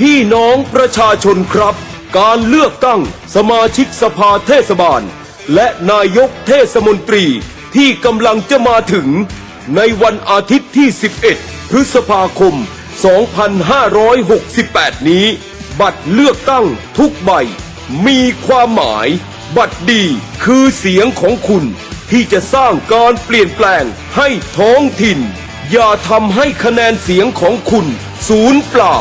พี่น้องประชาชนครับการเลือกตั้งสมาชิกสภาเทศบาลและนายกเทศมนตรีที่กำลังจะมาถึงในวันอาทิตย์ที่ 11 พฤษภาคม 2568 นี้บัตรเลือกตั้งทุกใบมีความหมายบัตรดีคือเสียงของคุณที่จะสร้างการเปลี่ยนแปลงให้ท้องถิ่นอย่าทำให้คะแนนเสียงของคุณสูญเปล่า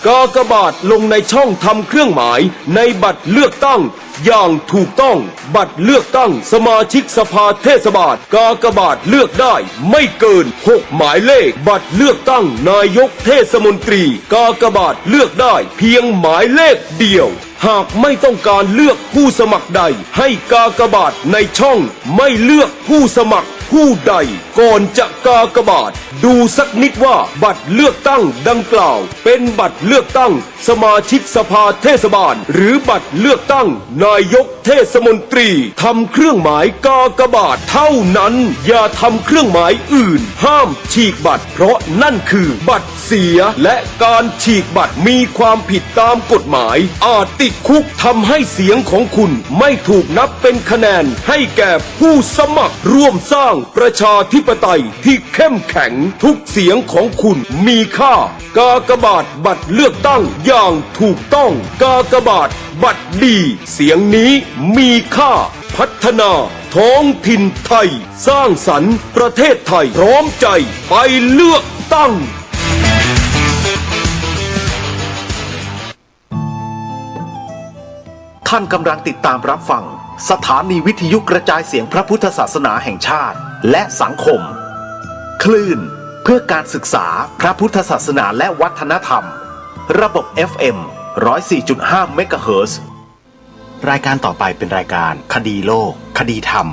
กากบาทลงในช่องทำเครื่องหมายในบัตรเลือกตั้งอย่างถูกต้องบัตรเลือกตั้งสมาชิกสภาเทศบาลกากบาทเลือกได้ไม่เกิน6หมายเลขบัตรเลือกตั้งนายกเทศมนตรีกากบาทเลือกได้เพียงหมายเลขเดียวหากไม่ต้องการเลือกผู้สมัครใดให้กากบาทในช่องไม่เลือกผู้สมัครผู้ใดก่อนจะกากบาทดูสักนิดว่าบัตรเลือกตั้งดังกล่าวเป็นบัตรเลือกตั้งสมาชิกสภาเทศบาลหรือบัตรเลือกตั้งนายกเทศมนตรีทำเครื่องหมายกากบาทเท่านั้นอย่าทำเครื่องหมายอื่นห้ามฉีกบัตรเพราะนั่นคือบัตรเสียและการฉีกบัตรมีความผิดตามกฎหมายอาจติดคุกทำให้เสียงของคุณไม่ถูกนับเป็นคะแนนให้แก่ผู้สมัครร่วมสร้างประชาธิปไตยที่เข้มแข็งทุกเสียงของคุณมีค่ากากบาทบัตรเลือกตั้งอย่างถูกต้องกากบาทบัตรดีเสียงนี้มีค่าพัฒนาท้องถิ่นไทยสร้างสรรค์ประเทศไทยพร้อมใจไปเลือกตั้งท่านกำลังติดตามรับฟังสถานีวิทยุกระจายเสียงพระพุทธศาสนาแห่งชาติและสังคมคลื่นเพื่อการศึกษาพระพุทธศาสนาและวัฒนธรรมระบบ FM 104.5 เมกะเฮิรตซ์รายการต่อไปเป็นรายการคดีโลกคดีธรรม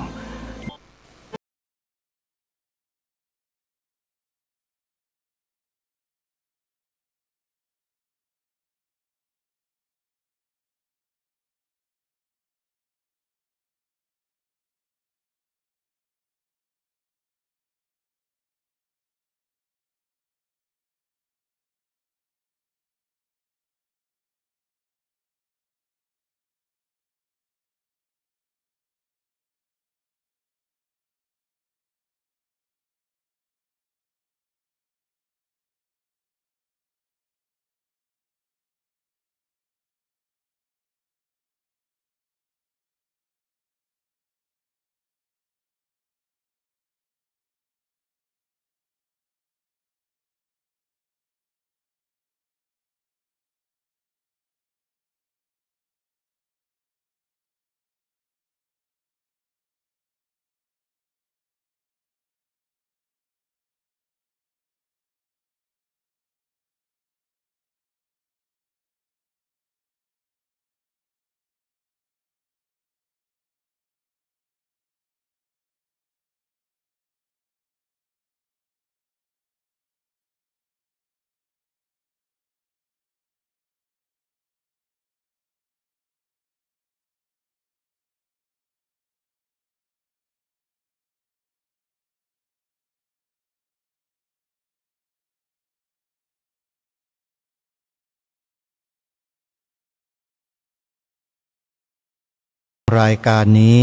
รายการนี้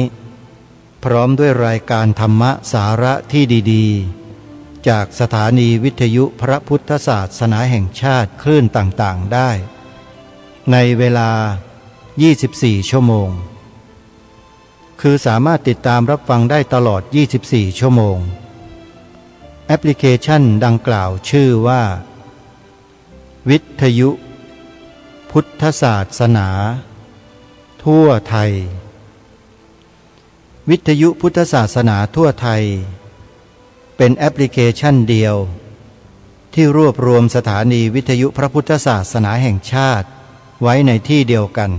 พร้อมด้วยรายการธรรมะสาระที่ดีๆจากสถานีวิทยุพระพุทธศาสนาแห่งชาติคลื่นต่างๆได้ในเวลา 24 ชั่วโมงคือสามารถติดตามรับฟังได้ตลอด 24 ชั่วโมงแอปพลิเคชันดังกล่าวชื่อว่าวิทยุพุทธศาสนาทั่วไทยวิทยุพุทธศาสนาทั่วไทยเป็นแอปพลิเคชันเดียวที่รวบรวมสถานีวิทยุพระพุทธศาสนาแห่งชาติไว้ในที่เดียวกัน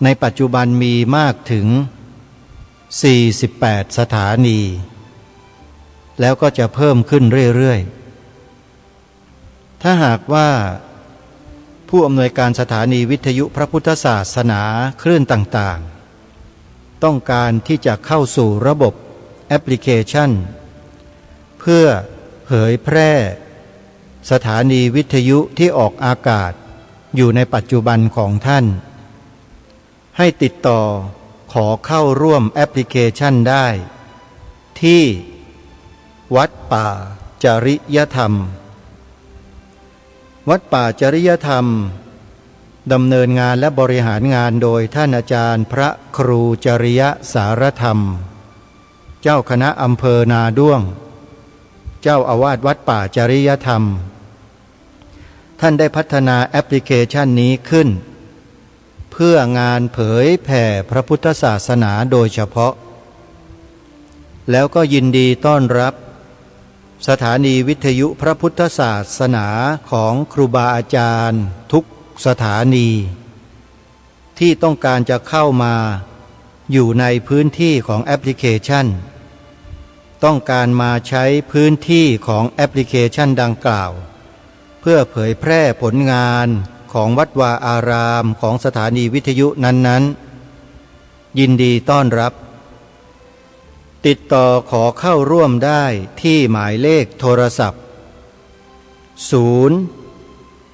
ในปัจจุบันมีมากถึง48สถานีแล้วก็จะเพิ่มขึ้นเรื่อยๆถ้าหากว่าผู้อำนวยการสถานีวิทยุพระพุทธศาสนาคลื่นต่างๆต้องการที่จะเข้าสู่ระบบแอปพลิเคชันเพื่อเผยแพร่ สถานีวิทยุที่ออกอากาศอยู่ในปัจจุบันของท่านให้ติดต่อขอเข้าร่วมแอปพลิเคชันได้ที่วัดป่าจริยธรรมวัดป่าจริยธรรมดำเนินงานและบริหารงานโดยท่านอาจารย์พระครูจริยสารธรรมเจ้าคณะอำเภอนาด้วงเจ้าอาวาสวัดป่าจริยธรรมท่านได้พัฒนาแอปพลิเคชันนี้ขึ้นเพื่องานเผยแผ่พระพุทธศาสนาโดยเฉพาะแล้วก็ยินดีต้อนรับสถานีวิทยุพระพุทธศาสนาของครูบาอาจารย์ทุกสถานีที่ต้องการจะเข้ามาอยู่ในพื้นที่ของแอปพลิเคชันต้องการมาใช้พื้นที่ของแอปพลิเคชันดังกล่าวเพื่อเผยแพร่ผลงานของวัดวาอารามของสถานีวิทยุนั้นๆยินดีต้อนรับติดต่อขอเข้าร่วมได้ที่หมายเลขโทรศัพท์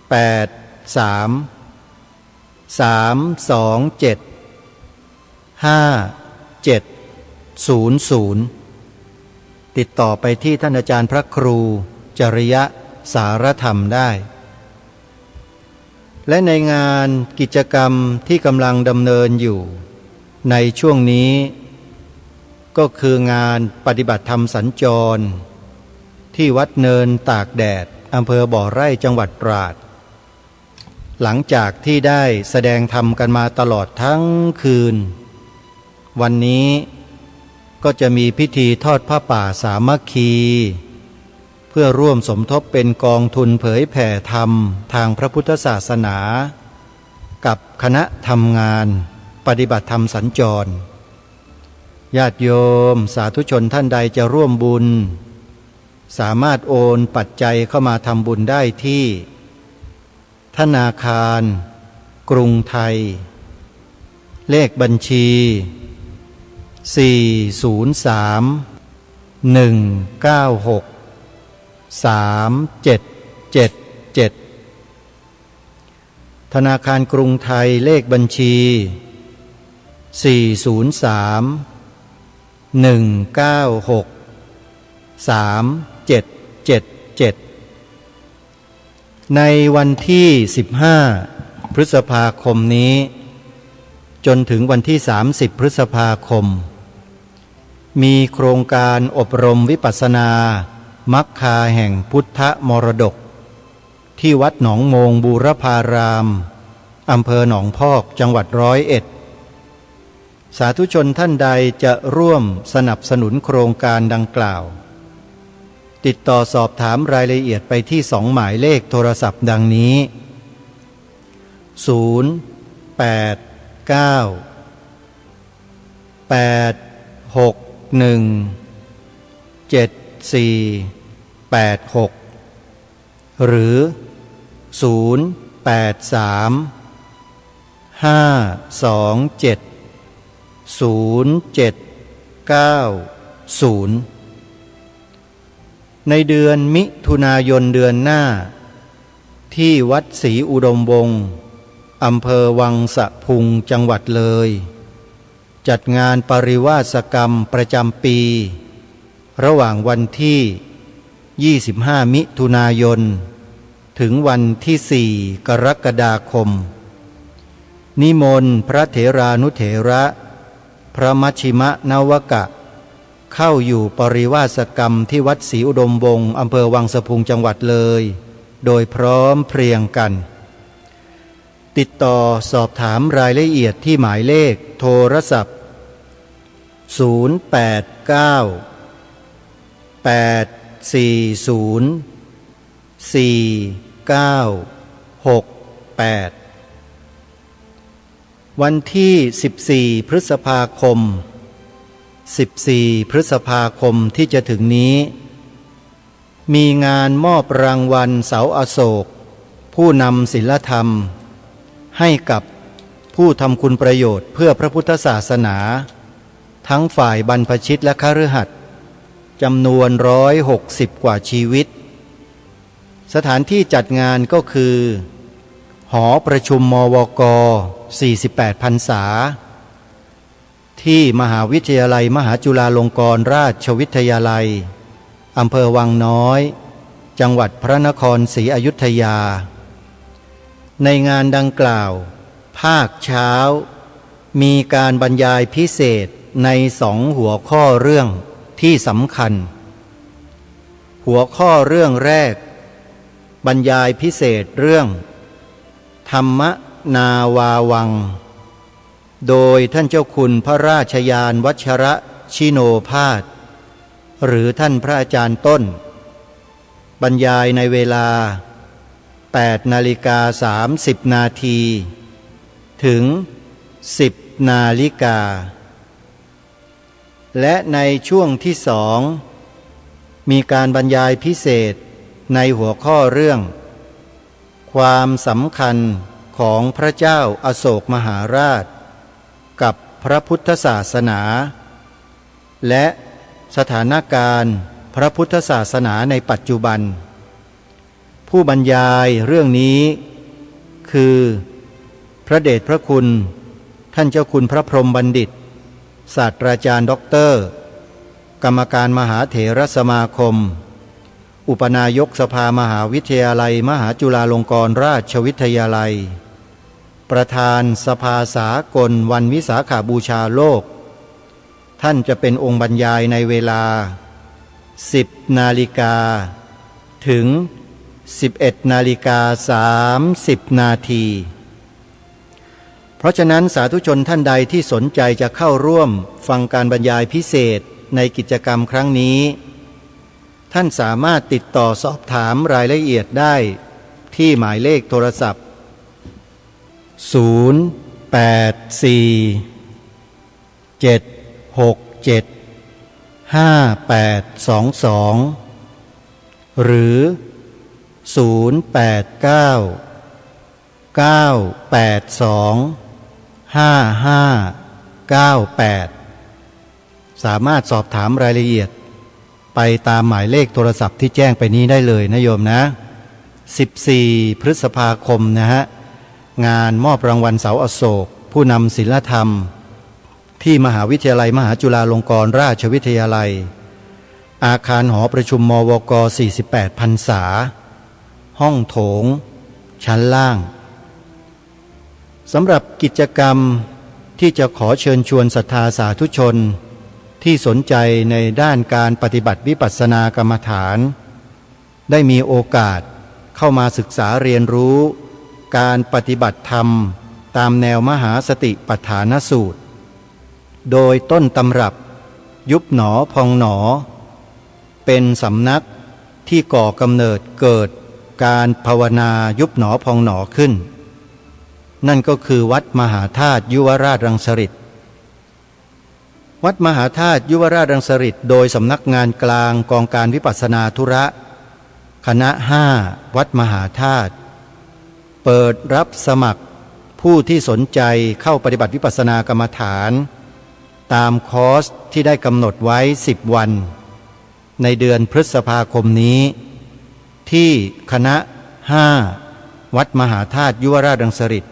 083-327-5700ติดต่อไปที่ท่านอาจารย์พระครูจริยสารธรรมได้และในงานกิจกรรมที่กำลังดำเนินอยู่ในช่วงนี้ก็คืองานปฏิบัติธรรมสัญจรที่วัดเนินตากแดดอำเภอบ่อไร่จังหวัดตราดหลังจากที่ได้แสดงธรรมกันมาตลอดทั้งคืนวันนี้ก็จะมีพิธีทอดผ้าป่าสามัคคีเพื่อร่วมสมทบเป็นกองทุนเผยแผ่ธรรมทางพระพุทธศาสนากับคณะทำงานปฏิบัติธรรมสัญจรญาติโยมสาธุชนท่านใดจะร่วมบุญสามารถโอนปัจจัยเข้ามาทำบุญได้ที่ธนาคารกรุงไทยเลขบัญชี403-196-3777ธนาคารกรุงไทยเลขบัญชี403-196-3777ในวันที่15พฤษภาคมนี้จนถึงวันที่30พฤษภาคมมีโครงการอบรมวิปัสสนามัคคาแห่งพุทธมรดกที่วัดหนองโมงบูรพารามอำเภอหนองพอกจังหวัด101สาธุชนท่านใดจะร่วมสนับสนุนโครงการดังกล่าวติดต่อสอบถามรายละเอียดไปที่2หมายเลขโทรศัพท์ดังนี้088-981-7486หรือ083-527-0790ในเดือนมิถุนายนเดือนหน้าที่วัดศรีอุดมวงศ์อำเภอวังสะพุงจังหวัดเลยจัดงานปริวาสกรรมประจำปีระหว่างวันที่25มิถุนายนถึงวันที่4กรกฎาคมนิมนต์พระเถรานุเถระพระมัชชิมนวกะเข้าอยู่ปริวาสกรรมที่วัดศรีอุดมวงศ์อำเภอวังสะพุงจังหวัดเลยโดยพร้อมเพรียงกันติดต่อสอบถามรายละเอียดที่หมายเลขโทรศัพท์089-840-4968วันที่14พฤษภาคม14พฤษภาคมที่จะถึงนี้มีงานมอบรางวัลเสาอโศกผู้นำศีลธรรมให้กับผู้ทำคุณประโยชน์เพื่อพระพุทธศาสนาทั้งฝ่ายบรรพชิตและคฤหัสถ์จำนวน160กว่าชีวิต สถานที่จัดงานก็คือหอประชุมมวก48 พรรษาที่มหาวิทยาลัยมหาจุฬาลงกรณราชวิทยาลัยอำเภอวังน้อยจังหวัดพระนครศรีอยุธยาในงานดังกล่าวภาคเช้ามีการบรรยายพิเศษใน2 หัวข้อเรื่องที่สำคัญหัวข้อเรื่องแรกบรรยายพิเศษเรื่องธรรมนาวาวังโดยท่านเจ้าคุณพระราชยานวัชระชิโนภาสหรือท่านพระอาจารย์ต้นบรรยายในเวลา 8:30 นาทีถึง 10 นาฬิกาและในช่วงที่2มีการบรรยายพิเศษในหัวข้อเรื่องความสำคัญของพระเจ้าอโศกมหาราชกับพระพุทธศาสนาและสถานการณ์พระพุทธศาสนาในปัจจุบันผู้บรรยายเรื่องนี้คือพระเดชพระคุณท่านเจ้าคุณพระพรหมบัณฑิตศาสตราจารย์ด็อกเตอร์กรรมการมหาเถรสมาคมอุปนายกสภามหาวิทยาลัยมหาจุฬาลงกรณราชวิทยาลัยประธานสภาสากลวันวิสาขบูชาโลกท่านจะเป็นองค์บรรยายในเวลา 10 นาฬิกาถึง 11:30 นาทีเพราะฉะนั้นสาธุชนท่านใดที่สนใจจะเข้าร่วมฟังการบรรยายพิเศษในกิจกรรมครั้งนี้ท่านสามารถติดต่อสอบถามรายละเอียดได้ที่หมายเลขโทรศัพท์ 084-767-5822 หรือ 089-982-5598 สามารถสอบถามรายละเอียดไปตามหมายเลขโทรศัพท์ที่แจ้งไปนี้ได้เลยนะโยมนะ14 พฤษภาคมนะฮะงานมอบรางวัลเสาอโศกผู้นำศีลธรรมที่มหาวิทยาลัยมหาจุฬาลงกรณราชวิทยาลัยอาคารหอประชุมมวก48 พรรษาห้องโถงชั้นล่างสำหรับกิจกรรมที่จะขอเชิญชวนศรัทธาสาธุชนที่สนใจในด้านการปฏิบัติวิปัสสนากรรมฐานได้มีโอกาสเข้ามาศึกษาเรียนรู้การปฏิบัติธรรมตามแนวมหาสติปัฏฐานสูตรโดยต้นตำรับยุบหนอพองหนอเป็นสำนักที่ก่อกำเนิดเกิดการภาวนายุบหนอพองหนอขึ้นนั่นก็คือวัดมหาธาตุยุวราชรังสฤษฎ์วัดมหาธาตุยุวราชรังสฤษฎ์โดยสำนักงานกลางกองการวิปัสสนาธุระคณะ5วัดมหาธาตุเปิดรับสมัครผู้ที่สนใจเข้าปฏิบัติวิปัสสนากรรมฐานตามคอร์สที่ได้กำหนดไว้10 วันในเดือนพฤษภาคมนี้ที่คณะ5วัดมหาธาตุยุวราชรังสฤษฎ์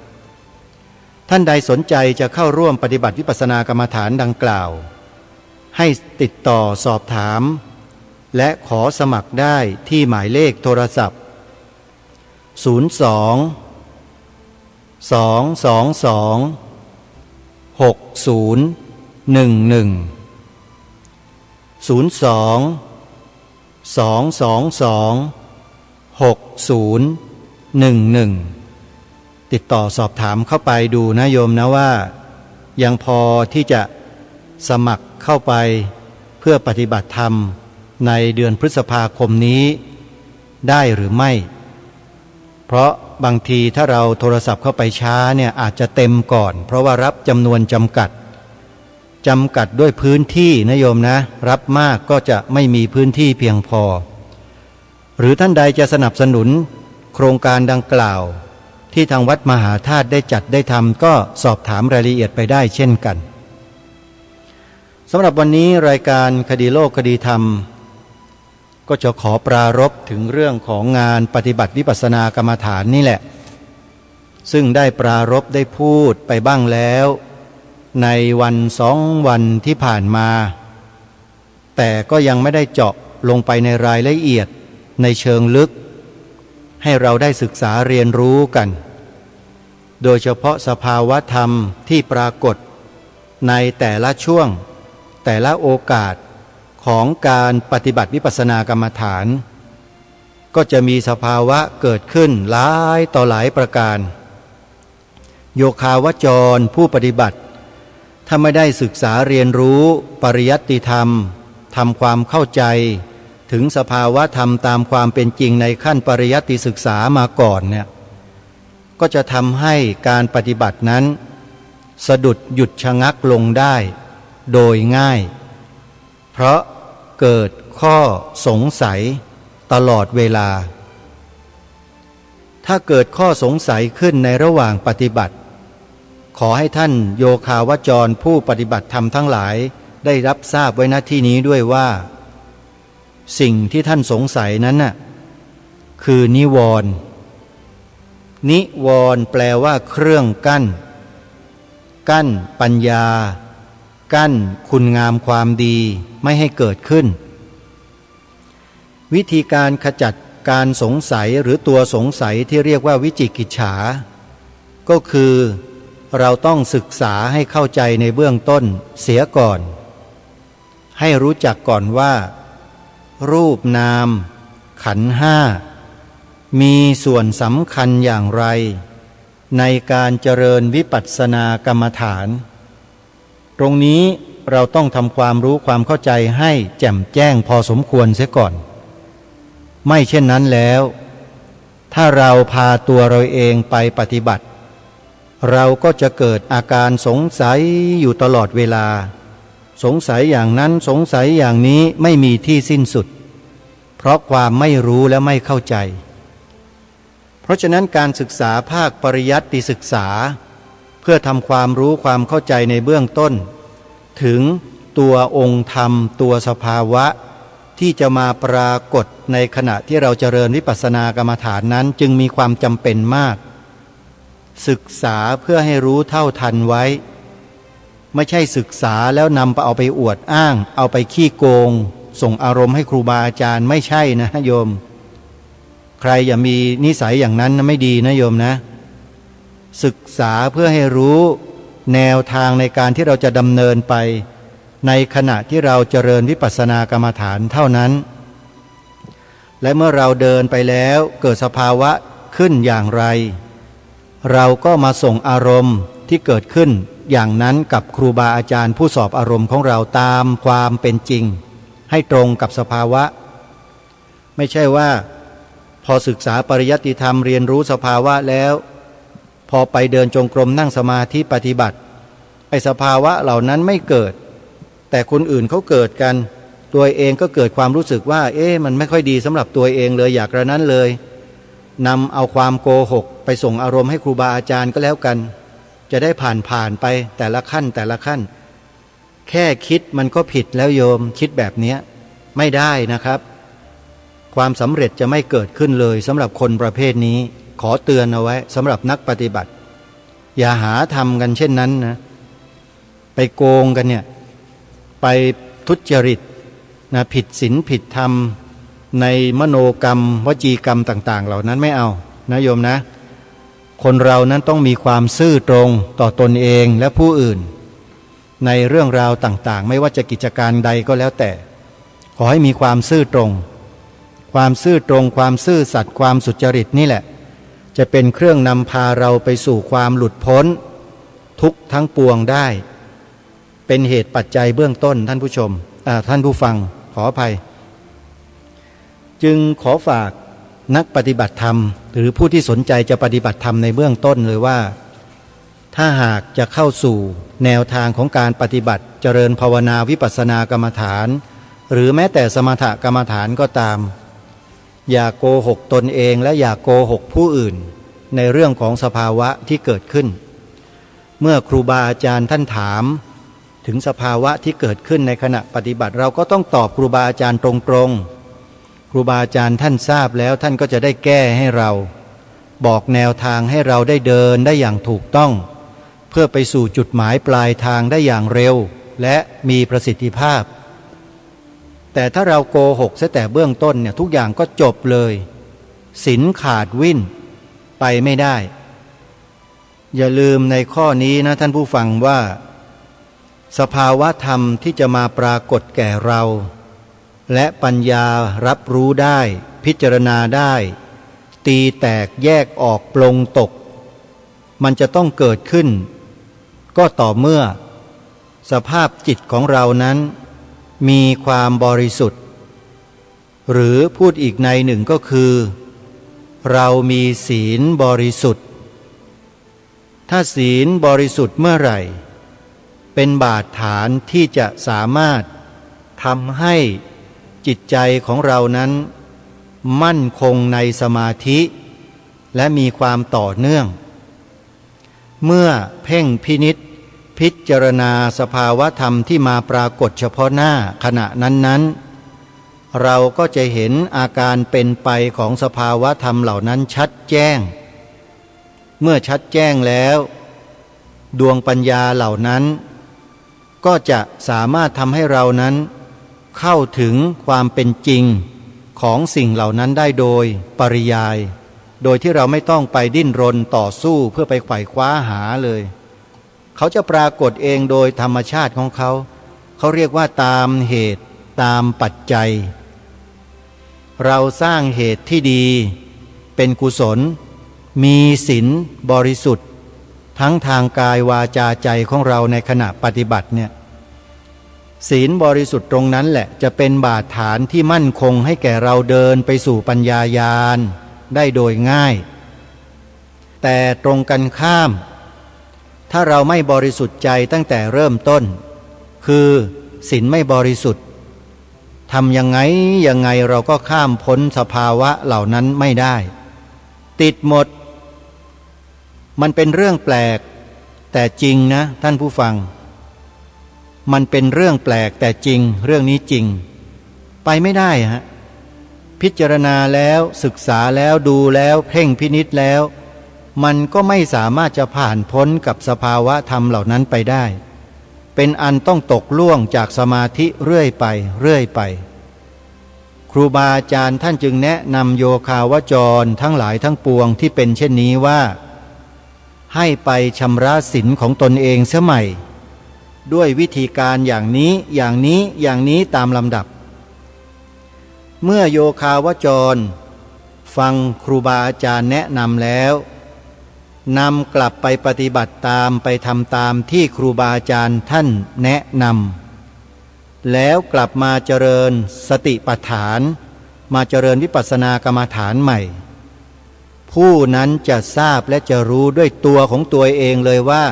ท่านใดสนใจจะเข้าร่วมปฏิบัติวิปัสสนากรรมฐานดังกล่าวให้ติดต่อสอบถามและขอสมัครได้ที่หมายเลขโทรศัพท์ 02-222-6011 ติดต่อสอบถามเข้าไปดูนะโยมนะว่ายังพอที่จะสมัครเข้าไปเพื่อปฏิบัติธรรมในเดือนพฤษภาคมนี้ได้หรือไม่เพราะบางทีถ้าเราโทรศัพท์เข้าไปช้าเนี่ยอาจจะเต็มก่อนเพราะว่ารับจำนวนจำกัดด้วยพื้นที่นะโยมนะรับมากก็จะไม่มีพื้นที่เพียงพอหรือท่านใดจะสนับสนุนโครงการดังกล่าวที่ทางวัดมหาธาตุได้จัดได้ทำก็สอบถามรายละเอียดไปได้เช่นกันสำหรับวันนี้รายการคดีโลกคดีธรรม ก็จะขอปรารภถึงเรื่องของงานปฏิบัติวิปัสสนากรรมฐานนี่แหละซึ่งได้ปรารภได้พูดไปบ้างแล้วในวัน2 วันที่ผ่านมาแต่ก็ยังไม่ได้เจาะลงไปในรายละเอียดในเชิงลึกให้เราได้ศึกษาเรียนรู้กันโดยเฉพาะสภาวะธรรมที่ปรากฏในแต่ละช่วงแต่ละโอกาสของการปฏิบัติวิปัสสนากรรมฐานก็จะมีสภาวะเกิดขึ้นหลายต่อหลายประการโยคาวจรผู้ปฏิบัติถ้าไม่ได้ศึกษาเรียนรู้ปริยัติธรรมทำความเข้าใจถึงสภาวะธรรมตามความเป็นจริงในขั้นปริยัติศึกษามาก่อนเนี่ยก็จะทำให้การปฏิบัตินั้นสะดุดหยุดชะงักลงได้โดยง่ายเพราะเกิดข้อสงสัยตลอดเวลาถ้าเกิดข้อสงสัยขึ้นในระหว่างปฏิบัติขอให้ท่านโยคาวจรผู้ปฏิบัติธรรมทั้งหลายได้รับทราบไว้ณที่นี้ด้วยว่าสิ่งที่ท่านสงสัยนั้นน่ะคือนิวรณ์นิวรณ์แปลว่าเครื่องกั้นปัญญากั้นคุณงามความดีไม่ให้เกิดขึ้นวิธีการขจัดการสงสัยหรือตัวสงสัยที่เรียกว่าวิจิกิจฉาก็คือเราต้องศึกษาให้เข้าใจในเบื้องต้นเสียก่อนให้รู้จักก่อนว่ารูปนามขันธ์ห้ามีส่วนสำคัญอย่างไรในการเจริญวิปัสสนากรรมฐานตรงนี้เราต้องทำความรู้ความเข้าใจให้แจ่มแจ้งพอสมควรเสียก่อนไม่เช่นนั้นแล้วถ้าเราพาตัวเราเองไปปฏิบัติเราก็จะเกิดอาการสงสัยอยู่ตลอดเวลาสงสัยอย่างนั้นสงสัยอย่างนี้ไม่มีที่สิ้นสุดเพราะความไม่รู้และไม่เข้าใจเพราะฉะนั้นการศึกษาภาคปริยัติศึกษาเพื่อทำความรู้ความเข้าใจในเบื้องต้นถึงตัวองค์ธรรมตัวสภาวะที่จะมาปรากฏในขณะที่เราเจริญวิปัสสนากรรมฐานนั้นจึงมีความจำเป็นมากศึกษาเพื่อให้รู้เท่าทันไว้ไม่ใช่ศึกษาแล้วนำไปเอาไปอวดอ้างเอาไปขี้โกงส่งอารมณ์ให้ครูบาอาจารย์ไม่ใช่นะโยมใครอย่ามีนิสัยอย่างนั้นไม่ดีนะโยมนะศึกษาเพื่อให้รู้แนวทางในการที่เราจะดำเนินไปในขณะที่เราเจริญวิปัสสนากรรมฐานเท่านั้นและเมื่อเราเดินไปแล้วเกิดสภาวะขึ้นอย่างไรเราก็มาส่งอารมณ์ที่เกิดขึ้นอย่างนั้นกับครูบาอาจารย์ผู้สอบอารมณ์ของเราตามความเป็นจริงให้ตรงกับสภาวะไม่ใช่ว่าพอศึกษาปริยัติธรรมเรียนรู้สภาวะแล้วพอไปเดินจงกรมนั่งสมาธิปฏิบัติไอ้สภาวะเหล่านั้นไม่เกิดแต่คนอื่นเขาเกิดกันตัวเองก็เกิดความรู้สึกว่ามันไม่ค่อยดีสำหรับตัวเองเลยอยากกระนั้นเลยนำเอาความโกหกไปส่งอารมณ์ให้ครูบาอาจารย์ก็แล้วกันจะได้ผ่านไปแต่ละขั้นแค่คิดมันก็ผิดแล้วโยมคิดแบบนี้ไม่ได้นะครับความสำเร็จจะไม่เกิดขึ้นเลยสำหรับคนประเภทนี้ขอเตือนเอาไว้สำหรับนักปฏิบัติอย่าหาทำกันเช่นนั้นนะไปโกงกันเนี่ยไปทุจริตนะผิดศีลผิดธรรมในมโนกรรมวจีกรรมต่างๆเหล่านั้นไม่เอานะโยมนะคนเรานั้นต้องมีความซื่อตรงต่อตนเองและผู้อื่นในเรื่องราวต่างๆไม่ว่าจะกิจการใดก็แล้วแต่ขอให้มีความซื่อตรงความซื่อตรงความซื่อสัตย์ความสุจริตนี่แหละจะเป็นเครื่องนำพาเราไปสู่ความหลุดพ้นทุกข์ทั้งปวงได้เป็นเหตุปัจจัยเบื้องต้นท่านผู้ชมท่านผู้ฟังขออภัยจึงขอฝากนักปฏิบัติธรรมหรือผู้ที่สนใจจะปฏิบัติธรรมในเบื้องต้นเลยว่าถ้าหากจะเข้าสู่แนวทางของการปฏิบัติเจริญภาวนาวิปัสสนากรรมฐานหรือแม้แต่สมถกรรมฐานก็ตามอย่าโกหกตนเองและอย่าโกหกผู้อื่นในเรื่องของสภาวะที่เกิดขึ้นเมื่อครูบาอาจารย์ท่านถามถึงสภาวะที่เกิดขึ้นในขณะปฏิบัติเราก็ต้องตอบครูบาอาจารย์ตรงๆ ครูบาอาจารย์ท่านทราบแล้วท่านก็จะได้แก้ให้เราบอกแนวทางให้เราได้เดินได้อย่างถูกต้องเพื่อไปสู่จุดหมายปลายทางได้อย่างเร็วและมีประสิทธิภาพแต่ถ้าเราโกหกซะแต่เบื้องต้นเนี่ยทุกอย่างก็จบเลยศีลขาดวิ่นไปไม่ได้อย่าลืมในข้อนี้นะท่านผู้ฟังว่าสภาวะธรรมที่จะมาปรากฏแก่เราและปัญญารับรู้ได้พิจารณาได้ตีแตกแยกออกปลงตกมันจะต้องเกิดขึ้นก็ต่อเมื่อสภาพจิตของเรานั้นมีความบริสุทธิ์หรือพูดอีกในหนึ่งก็คือเรามีศีลบริสุทธิ์ถ้าศีลบริสุทธิ์เมื่อไหร่เป็นบาดฐานที่จะสามารถทำให้จิตใจของเรานั้นมั่นคงในสมาธิและมีความต่อเนื่องเมื่อเพ่งพินิจพิจารณาสภาวะธรรมที่มาปรากฏเฉพาะหน้าขณะนั้นๆเราก็จะเห็นอาการเป็นไปของสภาวะธรรมเหล่านั้นชัดแจ้งเมื่อชัดแจ้งแล้วดวงปัญญาเหล่านั้นก็จะสามารถทำให้เรานั้นเข้าถึงความเป็นจริงของสิ่งเหล่านั้นได้โดยปริยายโดยที่เราไม่ต้องไปดิ้นรนต่อสู้เพื่อไปไขว่คว้าหาเลยเขาจะปรากฏเองโดยธรรมชาติของเขาเขาเรียกว่าตามเหตุตามปัจจัยเราสร้างเหตุที่ดีเป็นกุศลมีศีลบริสุทธิ์ทั้งทางกายวาจาใจของเราในขณะปฏิบัติเนี่ยศีลบริสุทธิ์ตรงนั้นแหละจะเป็นบาดฐานที่มั่นคงให้แก่เราเดินไปสู่ปัญญาญาณได้โดยง่ายแต่ตรงกันข้ามถ้าเราไม่บริสุทธิ์ใจตั้งแต่เริ่มต้นคือศีลไม่บริสุทธิ์ทำยังไงเราก็ข้ามพ้นสภาวะเหล่านั้นไม่ได้ติดหมดมันเป็นเรื่องแปลกแต่จริงนะท่านผู้ฟังมันเป็นเรื่องแปลกแต่จริงเรื่องนี้จริงไปไม่ได้ฮะพิจารณาแล้วศึกษาแล้วดูแล้วเพ่งพินิจแล้วมันก็ไม่สามารถจะผ่านพ้นกับสภาวะธรรมเหล่านั้นไปได้เป็นอันต้องตกล่วงจากสมาธิเรื่อยไปครูบาอาจารย์ท่านจึงแนะนำโยคาวจรทั้งหลายทั้งปวงที่เป็นเช่นนี้ว่าให้ไปชำระศีลของตนเองเสียใหม่ด้วยวิธีการอย่างนี้ตามลำดับเมื่อโยคาวจรฟังครูบาอาจารย์แนะนำแล้วนำกลับไปปฏิบัติตามไปทำตามที่ครูบาอาจารย์ท่านแนะนำแล้วกลับมาเจริญสติปัฏฐานมาเจริญวิปัสสนากรรมฐานใหม่ผู้นั้นจะทราบและจะรู้ด้วยตัวของตัวเองเลยว่า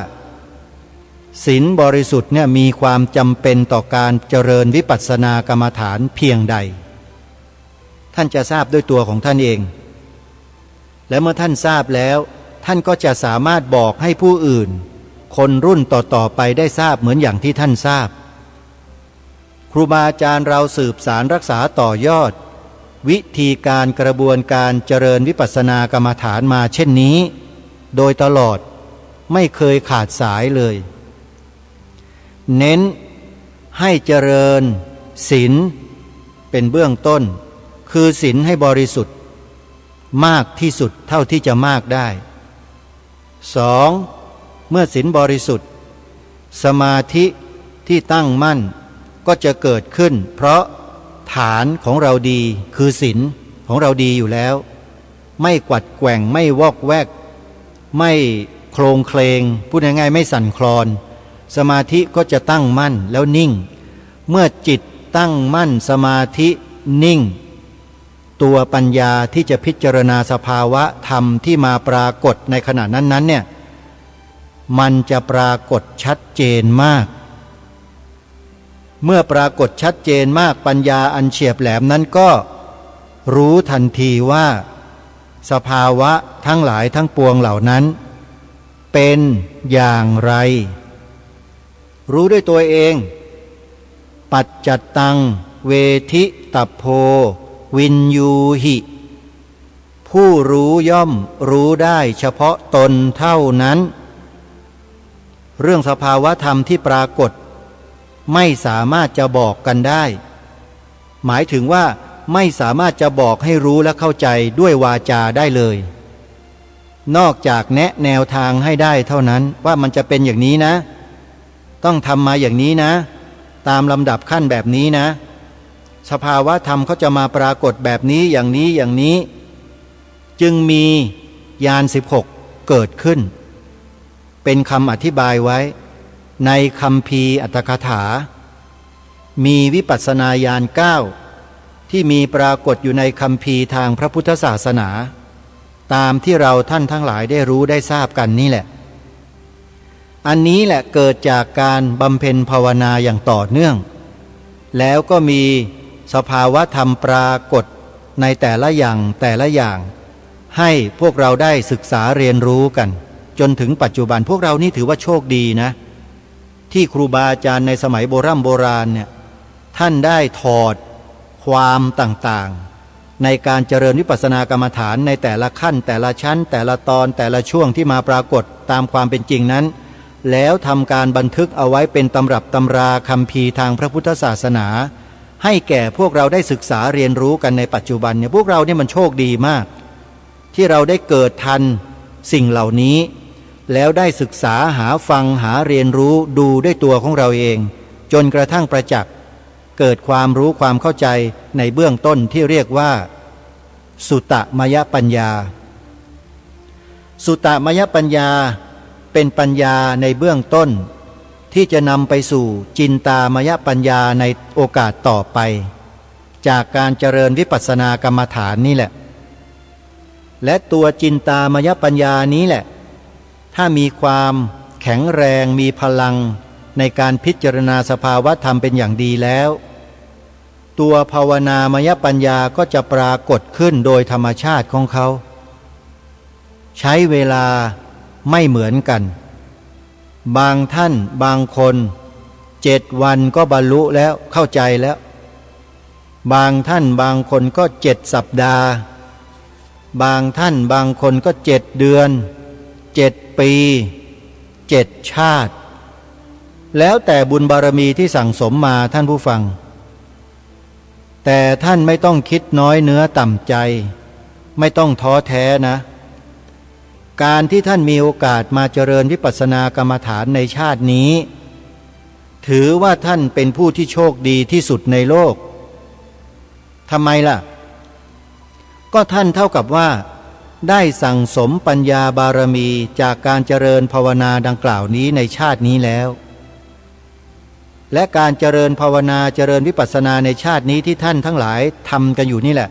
ศีลบริสุทธิ์เนี่ยมีความจำเป็นต่อการเจริญวิปัสสนากรรมฐานเพียงใดท่านจะทราบด้วยตัวของท่านเองและเมื่อท่านทราบแล้วท่านก็จะสามารถบอกให้ผู้อื่นคนรุ่นต่อไปได้ทราบเหมือนอย่างที่ท่านทราบครูบาอาจารย์เราสืบสารรักษาต่อยอดวิธีการกระบวนการเจริญวิปัสสนากรรมฐานมาเช่นนี้โดยตลอดไม่เคยขาดสายเลยเน้นให้เจริญศีลเป็นเบื้องต้นคือศีลให้บริสุทธิ์มากที่สุดเท่าที่จะมากได้2เมื่อศีลบริสุทธิ์สมาธิที่ตั้งมั่นก็จะเกิดขึ้นเพราะฐานของเราดีคือศีลของเราดีอยู่แล้วไม่กวัดแกว่งไม่วอกแวกไม่โคลงเคลงพูดง่ายๆไม่สั่นคลอนสมาธิก็จะตั้งมั่นแล้วนิ่งเมื่อจิตตั้งมั่นสมาธินิ่งตัวปัญญาที่จะพิจารณาสภาวะธรรมที่มาปรากฏในขณะนั้นเนี่ยมันจะปรากฏชัดเจนมากเมื่อปรากฏชัดเจนมากปัญญาอันเฉียบแหลมนั้นก็รู้ทันทีว่าสภาวะทั้งหลายทั้งปวงเหล่านั้นเป็นอย่างไรรู้ด้วยตัวเองปัจจัตตังเวทิตัพโพ วินยูหิ ผู้รู้ย่อมรู้ได้เฉพาะตนเท่านั้น เรื่องสภาวะธรรมที่ปรากฏไม่สามารถจะบอกกันได้ หมายถึงว่าไม่สามารถจะบอกให้รู้และเข้าใจด้วยวาจาได้เลยนอกจากแนะแนวทางให้ได้เท่านั้นว่ามันจะเป็นอย่างนี้นะต้องทำมาอย่างนี้นะตามลำดับขั้นแบบนี้นะสภาวะธรรมเขาจะมาปรากฏแบบนี้อย่างนี้อย่างนี้จึงมีญาณ16เกิดขึ้นเป็นคำอธิบายไว้ในคัมภีร์อัตถกถามีวิปัสสนาญาณ9ที่มีปรากฏอยู่ในคัมภีร์ทางพระพุทธศาสนาตามที่เราท่านทั้งหลายได้รู้ได้ทราบกันนี่แหละอันนี้แหละเกิดจากการบำเพ็ญภาวนาอย่างต่อเนื่องแล้วก็มีสภาวะธรรมปรากฏในแต่ละอย่างให้พวกเราได้ศึกษาเรียนรู้กันจนถึงปัจจุบันพวกเรานี่ถือว่าโชคดีนะที่ครูบาอาจารย์ในสมัยโบราณเนี่ยท่านได้ถอดความต่างๆในการเจริญวิปัสสนากรรมฐานในแต่ละขั้นแต่ละชั้นแต่ละตอนแต่ละช่วงที่มาปรากฏตามความเป็นจริงนั้นแล้วทำการบันทึกเอาไว้เป็นตำรับตำราคัมภีร์ทางพระพุทธศาสนาให้แก่พวกเราได้ศึกษาเรียนรู้กันในปัจจุบันเนี่ยพวกเราเนี่ยมันโชคดีมากที่เราได้เกิดทันสิ่งเหล่านี้แล้วได้ศึกษาหาฟังหาเรียนรู้ดูด้วยตัวของเราเองจนกระทั่งประจักษ์เกิดความรู้ความเข้าใจในเบื้องต้นที่เรียกว่าสุตตมยปัญญาสุตตมยปัญญาเป็นปัญญาในเบื้องต้นที่จะนำไปสู่จินตามยปัญญาในโอกาสต่อไปจากการเจริญวิปัสสนากรรมฐานนี่แหละและตัวจินตามยปัญญานี้แหละถ้ามีความแข็งแรงมีพลังในการพิจารณาสภาวะธรรมเป็นอย่างดีแล้วตัวภาวนามยปัญญาก็จะปรากฏขึ้นโดยธรรมชาติของเขาใช้เวลาไม่เหมือนกันบางท่านบางคน7 วันก็บรรลุแล้วเข้าใจแล้วบางท่านบางคนก็7 สัปดาห์บางท่านบางคนก็7 เดือน7 ปี7 ชาติแล้วแต่บุญบารมีที่สั่งสมมาท่านผู้ฟังแต่ท่านไม่ต้องคิดน้อยเนื้อต่ำใจไม่ต้องท้อแท้นะการที่ท่านมีโอกาสมาเจริญวิปัสสนากรรมฐานในชาตินี้ถือว่าท่านเป็นผู้ที่โชคดีที่สุดในโลกทำไมล่ะก็ท่านเท่ากับว่าได้สั่งสมปัญญาบารมีจากการเจริญภาวนาดังกล่าวนี้ในชาตินี้แล้วและการเจริญภาวนาเจริญวิปัสสนาในชาตินี้ที่ท่านทั้งหลายทำกันอยู่นี่แหละ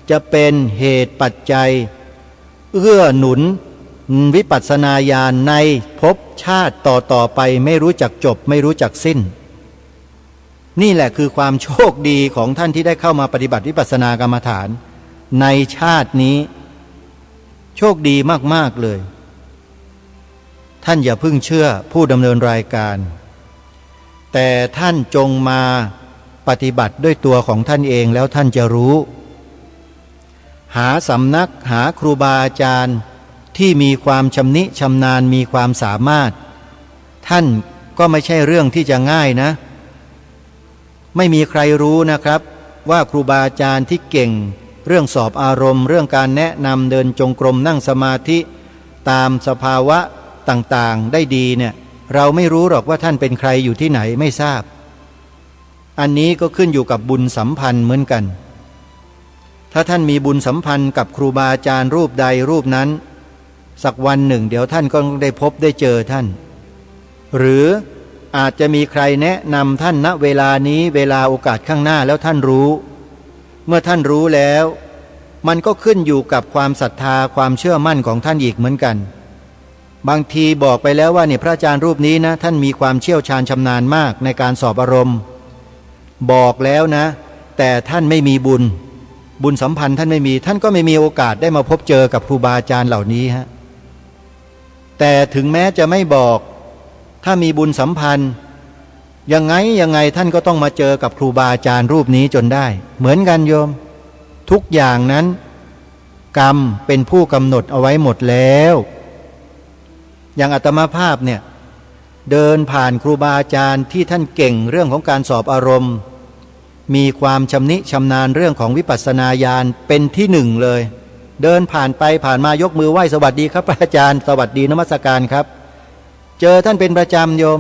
จะเป็นเหตุปัจจัยเอื้อหนุนวิปัสสนาญาณในภพชาติต่อไปไม่รู้จักจบไม่รู้จักสิ้นนี่แหละคือความโชคดีของท่านที่ได้เข้ามาปฏิบัติวิปัสสนากรรมฐานในชาตินี้โชคดีมากๆเลยท่านอย่าเพิ่งเชื่อผู้ดำเนินรายการแต่ท่านจงมาปฏิบัติด้วยตัวของท่านเองแล้วท่านจะรู้หาสำนักหาครูบาอาจารย์ที่มีความชำนิชำนาญมีความสามารถท่านก็ไม่ใช่เรื่องที่จะง่ายนะไม่มีใครรู้นะครับว่าครูบาอาจารย์ที่เก่งเรื่องสอบอารมณ์เรื่องการแนะนำเดินจงกรมนั่งสมาธิตามสภาวะต่างๆได้ดีเนี่ยเราไม่รู้หรอกว่าท่านเป็นใครอยู่ที่ไหนไม่ทราบอันนี้ก็ขึ้นอยู่กับบุญสัมพันธ์เหมือนกันถ้าท่านมีบุญสัมพันธ์กับครูบาอาจารย์รูปใดรูปนั้นสักวันหนึ่งเดี๋ยวท่านก็ได้พบได้เจอท่านหรืออาจจะมีใครแนะนำท่านณเวลานี้เวลาโอกาสข้างหน้าแล้วท่านรู้เมื่อท่านรู้แล้วมันก็ขึ้นอยู่กับความศรัทธาความเชื่อมั่นของท่านอีกเหมือนกันบางทีบอกไปแล้วว่าเนี่ยพระอาจารย์รูปนี้นะท่านมีความเชี่ยวชาญชำนาญมากในการสอบอารมณ์บอกแล้วนะแต่ท่านไม่มีบุญสัมพันธ์ท่านไม่มีท่านก็ไม่มีโอกาสได้มาพบเจอกับครูบาอาจารย์เหล่านี้ฮะแต่ถึงแม้จะไม่บอกถ้ามีบุญสัมพันธ์ยังไงท่านก็ต้องมาเจอกับครูบาอาจารย์รูปนี้จนได้เหมือนกันโยม ทุกอย่างนั้นกรรมเป็นผู้กำหนดเอาไว้หมดแล้วอย่างอาตมาภาพเนี่ยเดินผ่านครูบาอาจารย์ที่ท่านเก่งเรื่องของการสอบอารมณ์มีความชำนิชำนาญเรื่องของวิปัสสนาญาณเป็นที่หนึ่งเลยเดินผ่านไปผ่านมายกมือไหว้สวัสดีครับอาจารย์สวัสดีนมัสการครับเจอท่านเป็นประจำโยม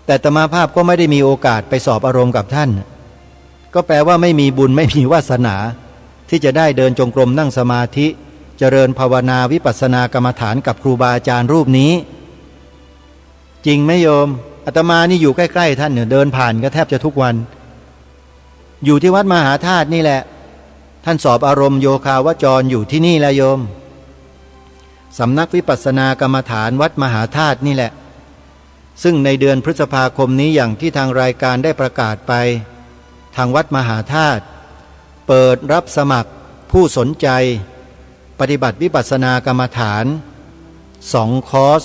แต่อาตมาภาพก็ไม่ได้มีโอกาสไปสอบอารมณ์กับท่านก็แปลว่าไม่มีบุญไม่มีวาสนาที่จะได้เดินจงกรมนั่งสมาธิเจริญภาวนาวิปัสสนากรรมฐานกับครูบาอาจารย์รูปนี้จริงไหมโยมอาตมานี่อยู่ใกล้ๆท่านเนี่ยเดินผ่านก็แทบจะทุกวันอยู่ที่วัดมหาธาตุนี่แหละท่านสอบอารมณ์โยคาวจรอยู่ที่นี่แหละโยมสำนักวิปัสสนากรรมฐานวัดมหาธาตุนี่แหละซึ่งในเดือนพฤษภาคมนี้อย่างที่ทางรายการได้ประกาศไปทางวัดมหาธาตุเปิดรับสมัครผู้สนใจปฏิบัติวิปัสสนากรรมฐาน2 คอร์ส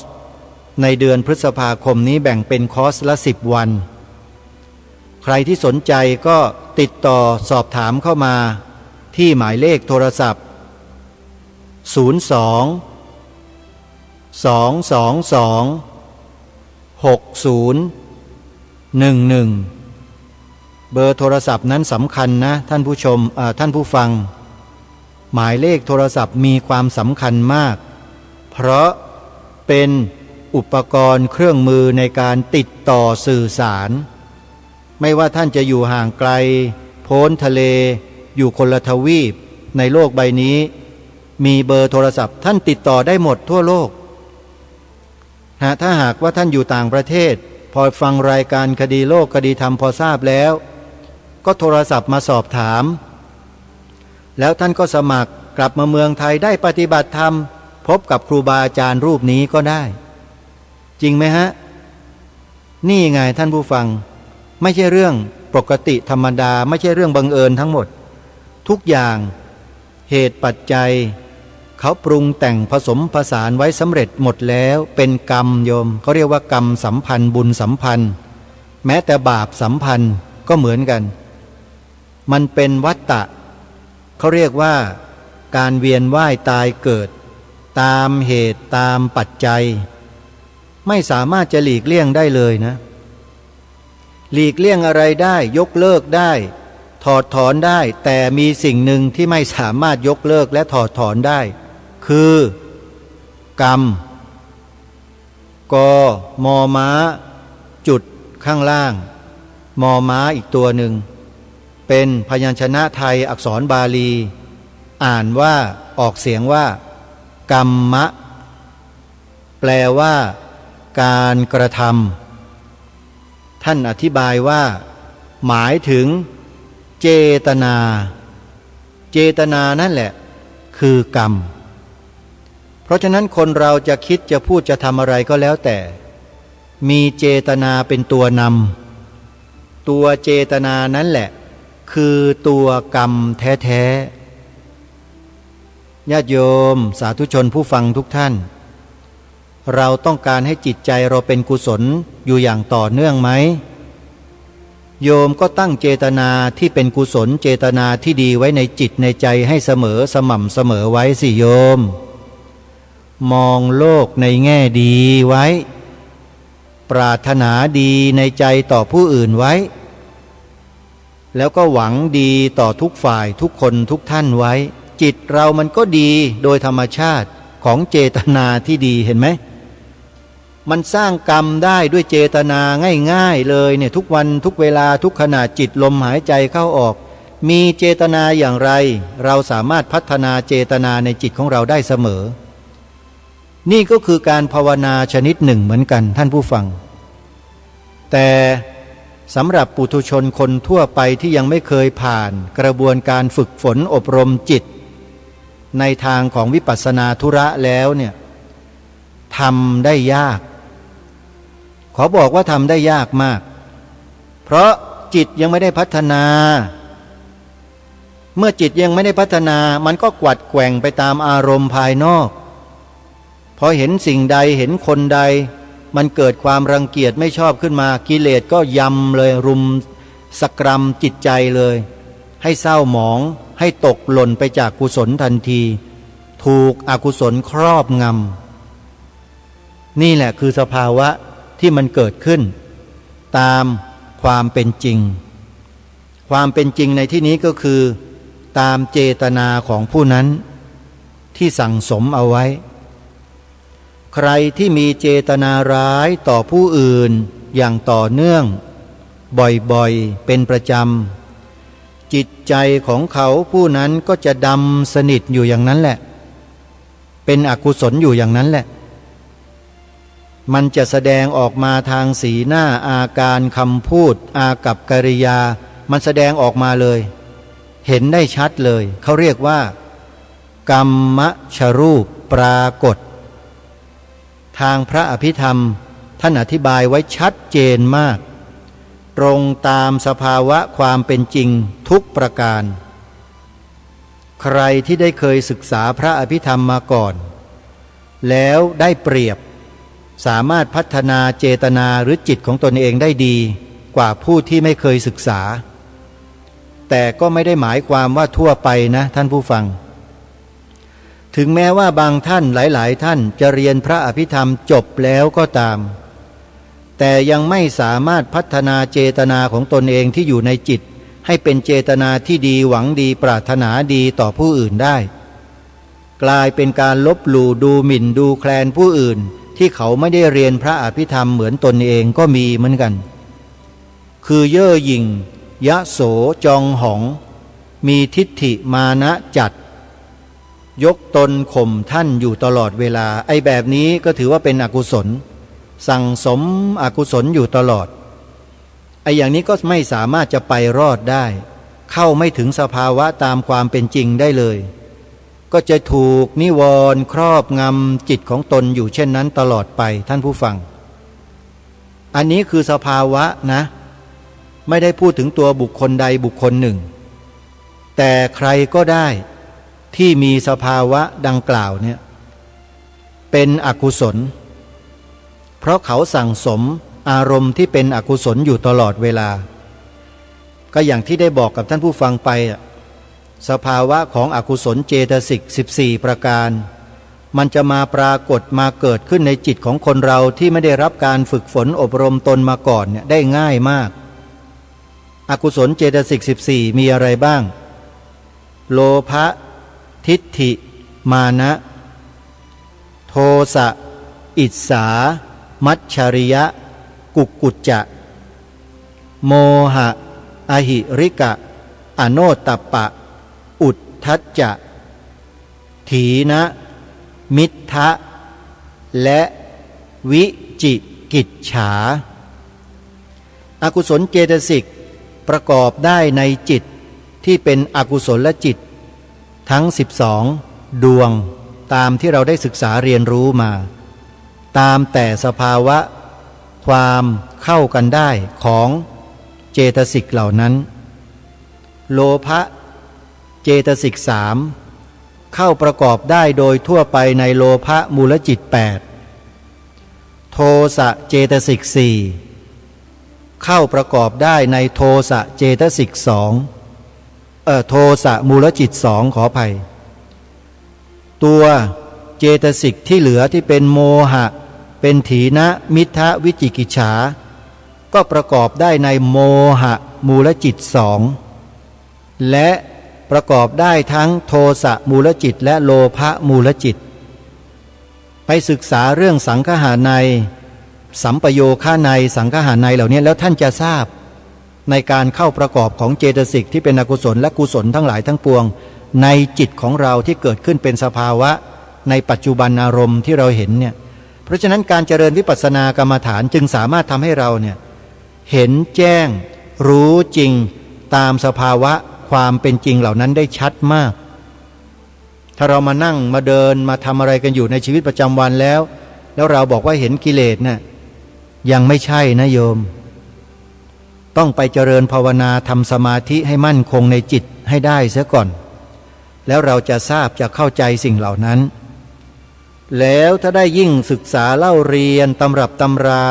ในเดือนพฤษภาคมนี้แบ่งเป็นคอร์สละ10 วันใครที่สนใจก็ติดต่อสอบถามเข้ามาที่หมายเลขโทรศัพท์02-222-6011เบอร์โทรศัพท์นั้นสำคัญนะท่านผู้ชมท่านผู้ฟังหมายเลขโทรศัพท์มีความสำคัญมากเพราะเป็นอุปกรณ์เครื่องมือในการติดต่อสื่อสารไม่ว่าท่านจะอยู่ห่างไกลโพ้นทะเลอยู่คนละทวีปในโลกใบนี้มีเบอร์โทรศัพท์ท่านติดต่อได้หมดทั่วโลกถ้าหากว่าท่านอยู่ต่างประเทศพอฟังรายการคดีโลกคดีธรรมพอทราบแล้วก็โทรศัพท์มาสอบถามแล้วท่านก็สมัครกลับมาเมืองไทยได้ปฏิบัติธรรมพบกับครูบาอาจารย์รูปนี้ก็ได้จริงไหมฮะนี่ไงท่านผู้ฟังไม่ใช่เรื่องปกติธรรมดาไม่ใช่เรื่องบังเอิญทั้งหมดทุกอย่างเหตุปัจจัยเขาปรุงแต่งผสมผสานไว้สำเร็จหมดแล้วเป็นกรรมโยมเขาเรียกว่ากรรมสัมพันธ์บุญสัมพันธ์แม้แต่บาปสัมพันธ์ก็เหมือนกันมันเป็นวัฏฏะเขาเรียกว่าการเวียนว่ายตายเกิดตามเหตุตามปัจจัยไม่สามารถจะหลีกเลี่ยงได้เลยนะหลีกเลี่ยงอะไรได้ยกเลิกได้ถอดถอนได้แต่มีสิ่งหนึ่งที่ไม่สามารถยกเลิกและถอดถอนได้คือกรรมกมม้าจุดข้างล่างมม้าอีกตัวหนึ่งเป็นพยัญชนะไทยอักษรบาลีอ่านว่าออกเสียงว่ากรรมะแปลว่าการกระทำท่านอธิบายว่าหมายถึงเจตนาเจตนานั่นแหละคือกรรมเพราะฉะนั้นคนเราจะคิดจะพูดจะทำอะไรก็แล้วแต่มีเจตนาเป็นตัวนำตัวเจตนานั่นแหละคือตัวกรรมแท้ๆญาติโยมสาธุชนผู้ฟังทุกท่านเราต้องการให้จิตใจเราเป็นกุศลอยู่อย่างต่อเนื่องไหมโยมก็ตั้งเจตนาที่เป็นกุศลเจตนาที่ดีไว้ในจิตในใจให้เสมอสม่ำเสมอไว้สิโยมมองโลกในแง่ดีไว้ปรารถนาดีในใจต่อผู้อื่นไว้แล้วก็หวังดีต่อทุกฝ่ายทุกคนทุกท่านไว้จิตเรามันก็ดีโดยธรรมชาติของเจตนาที่ดีเห็นไหมมันสร้างกรรมได้ด้วยเจตนาง่ายๆเลยเนี่ยทุกวันทุกเวลาทุกขณะจิตลมหายใจเข้าออกมีเจตนาอย่างไรเราสามารถพัฒนาเจตนาในจิตของเราได้เสมอนี่ก็คือการภาวนาชนิดหนึ่งเหมือนกันท่านผู้ฟังแต่สำหรับปุถุชนคนทั่วไปที่ยังไม่เคยผ่านกระบวนการฝึกฝนอบรมจิตในทางของวิปัสสนาธุระแล้วเนี่ยทำได้ยากขอบอกว่าทำได้ยากมากเพราะจิตยังไม่ได้พัฒนาเมื่อจิตยังไม่ได้พัฒนามันก็กวัดแกว่งไปตามอารมณ์ภายนอกพอเห็นสิ่งใดเห็นคนใดมันเกิดความรังเกียจไม่ชอบขึ้นมากิเลสก็ยำเลยรุมสกรัมจิตใจเลยใ ให้เศร้าหมองให้ตกหล่นไปจากกุศลทันทีถูกอกุศลครอบงำนี่แหละคือสภาวะที่มันเกิดขึ้นตามความเป็นจริงความเป็นจริงในที่นี้ก็คือตามเจตนาของผู้นั้นที่สั่งสมเอาไว้ใครที่มีเจตนาร้ายต่อผู้อื่นอย่างต่อเนื่องบ่อยๆเป็นประจำจิตใจของเขาผู้นั้นก็จะดำสนิทอยู่อย่างนั้นแหละเป็นอกุศลอยู่อย่างนั้นแหละมันจะแสดงออกมาทางสีหน้าอาการคำพูดอากัปกิริยามันแสดงออกมาเลยเห็นได้ชัดเลยเขาเรียกว่ากรรมชรูปปรากฏทางพระอภิธรรมท่านอธิบายไว้ชัดเจนมากตรงตามสภาวะความเป็นจริงทุกประการใครที่ได้เคยศึกษาพระอภิธรรมมาก่อนแล้วได้เปรียบสามารถพัฒนาเจตนาหรือจิตของตนเองได้ดีกว่าผู้ที่ไม่เคยศึกษาแต่ก็ไม่ได้หมายความว่าทั่วไปนะท่านผู้ฟังถึงแม้ว่าบางท่านหลายๆท่านจะเรียนพระอภิธรรมจบแล้วก็ตามแต่ยังไม่สามารถพัฒนาเจตนาของตนเองที่อยู่ในจิตให้เป็นเจตนาที่ดีหวังดีปรารถนาดีต่อผู้อื่นได้กลายเป็นการลบหลู่ดูหมิ่นดูแคลนผู้อื่นที่เขาไม่ได้เรียนพระอภิธรรมเหมือนตนเองก็มีเหมือนกันคือเย่อหยิ่งยะโสจองหองมีทิฏฐิมานะจัดยกตนข่มท่านอยู่ตลอดเวลาไอ้แบบนี้ก็ถือว่าเป็นอกุศลสั่งสมอกุศลอยู่ตลอดไอ้อย่างนี้ก็ไม่สามารถจะไปรอดได้เข้าไม่ถึงสภาวะตามความเป็นจริงได้เลยก็จะถูกนิวรณ์ครอบงำจิตของตนอยู่เช่นนั้นตลอดไปท่านผู้ฟังอันนี้คือสภาวะนะไม่ได้พูดถึงตัวบุคคลใดบุคคลหนึ่งแต่ใครก็ได้ที่มีสภาวะดังกล่าวเนี่ยเป็นอกุศลเพราะเขาสั่งสมอารมณ์ที่เป็นอกุศลอยู่ตลอดเวลาก็อย่างที่ได้บอกกับท่านผู้ฟังไปสภาวะของอกุศลเจตสิก14ประการมันจะมาปรากฏมาเกิดขึ้นในจิตของคนเราที่ไม่ได้รับการฝึกฝนอบรมตนมาก่อนเนี่ยได้ง่ายมากอกุศลเจตสิก14มีอะไรบ้างโลภะทิฏฐิมานะโทสะอิจฉามัจฉริยะกุกกุจจะโมหะอหิริกะอโนตตัปปะอุทธัจจะถีนะมิทธะและวิจิกิจฉาอกุศลเจตสิกประกอบได้ในจิตที่เป็นอกุศลจิตทั้ง12ดวงตามที่เราได้ศึกษาเรียนรู้มาตามแต่สภาวะความเข้ากันได้ของเจตสิกเหล่านั้นโลภะเจตสิก3เข้าประกอบได้โดยทั่วไปในโลภะมูลจิต8โทสะเจตสิก4เข้าประกอบได้ในโทสะเจตสิก2โทสะมูลจิต2ขออภัยตัวเจตสิกที่เหลือที่เป็นโมหะเป็นถีนะมิทธะวิจิกิจฉาก็ประกอบได้ในโมหะมูลจิต2และประกอบได้ทั้งโทสะมูลจิตและโลภะมูลจิตไปศึกษาเรื่องสังคหานัยสัมปโยคะนัยสังคหานัยเหล่านี้แล้วท่านจะทราบในการเข้าประกอบของเจตสิกที่เป็นอกุศลและกุศลทั้งหลายทั้งปวงในจิตของเราที่เกิดขึ้นเป็นสภาวะในปัจจุบันอารมณ์ที่เราเห็นเนี่ยเพราะฉะนั้นการเจริญวิปัสสนากรรมฐานจึงสามารถทำให้เราเนี่ยเห็นแจ้งรู้จริงตามสภาวะความเป็นจริงเหล่านั้นได้ชัดมากถ้าเรามานั่งมาเดินมาทำอะไรกันอยู่ในชีวิตประจำวันแล้วเราบอกว่าเห็นกิเลสน่ะยังไม่ใช่นะโยมต้องไปเจริญภาวนาทำสมาธิให้มั่นคงในจิตให้ได้เสียก่อนแล้วเราจะทราบจะเข้าใจสิ่งเหล่านั้นแล้วถ้าได้ยิ่งศึกษาเล่าเรียนตำรับตำรา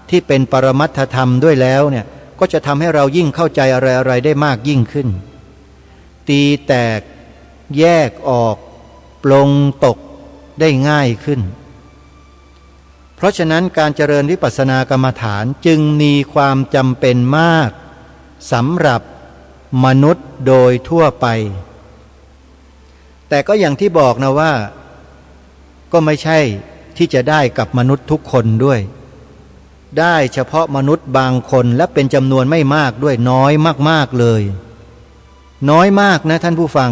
ที่เป็นปรมัตถธรรมด้วยแล้วเนี่ยก็จะทำให้เรายิ่งเข้าใจอะไรๆได้มากยิ่งขึ้น ตีแตกแยกออกปลงตกได้ง่ายขึ้นเพราะฉะนั้นการเจริญวิปัสสนากรรมฐานจึงมีความจำเป็นมากสำหรับมนุษย์โดยทั่วไปแต่ก็อย่างที่บอกนะว่าก็ไม่ใช่ที่จะได้กับมนุษย์ทุกคนด้วยได้เฉพาะมนุษย์บางคนและเป็นจำนวนไม่มากด้วยน้อยมากๆเลยน้อยมากนะท่านผู้ฟัง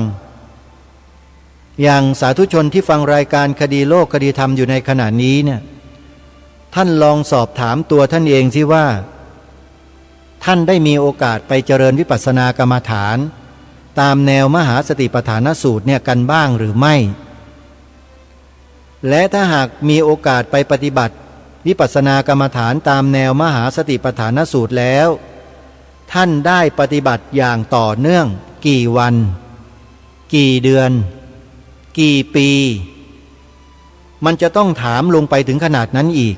อย่างสาธุชนที่ฟังรายการคดีโลกคดีธรรมอยู่ในขณะนี้เนี่ยท่านลองสอบถามตัวท่านเองสิว่าท่านได้มีโอกาสไปเจริญวิปัสสนากรรมฐานตามแนวมหาสติปัฏฐานสูตรเนี่ยกันบ้างหรือไม่และถ้าหากมีโอกาสไปปฏิบัติวิปัสสนากรรมฐานตามแนวมหาสติปัฏฐานสูตรแล้วท่านได้ปฏิบัติอย่างต่อเนื่องกี่วันกี่เดือนกี่ปีมันจะต้องถามลงไปถึงขนาดนั้นอีก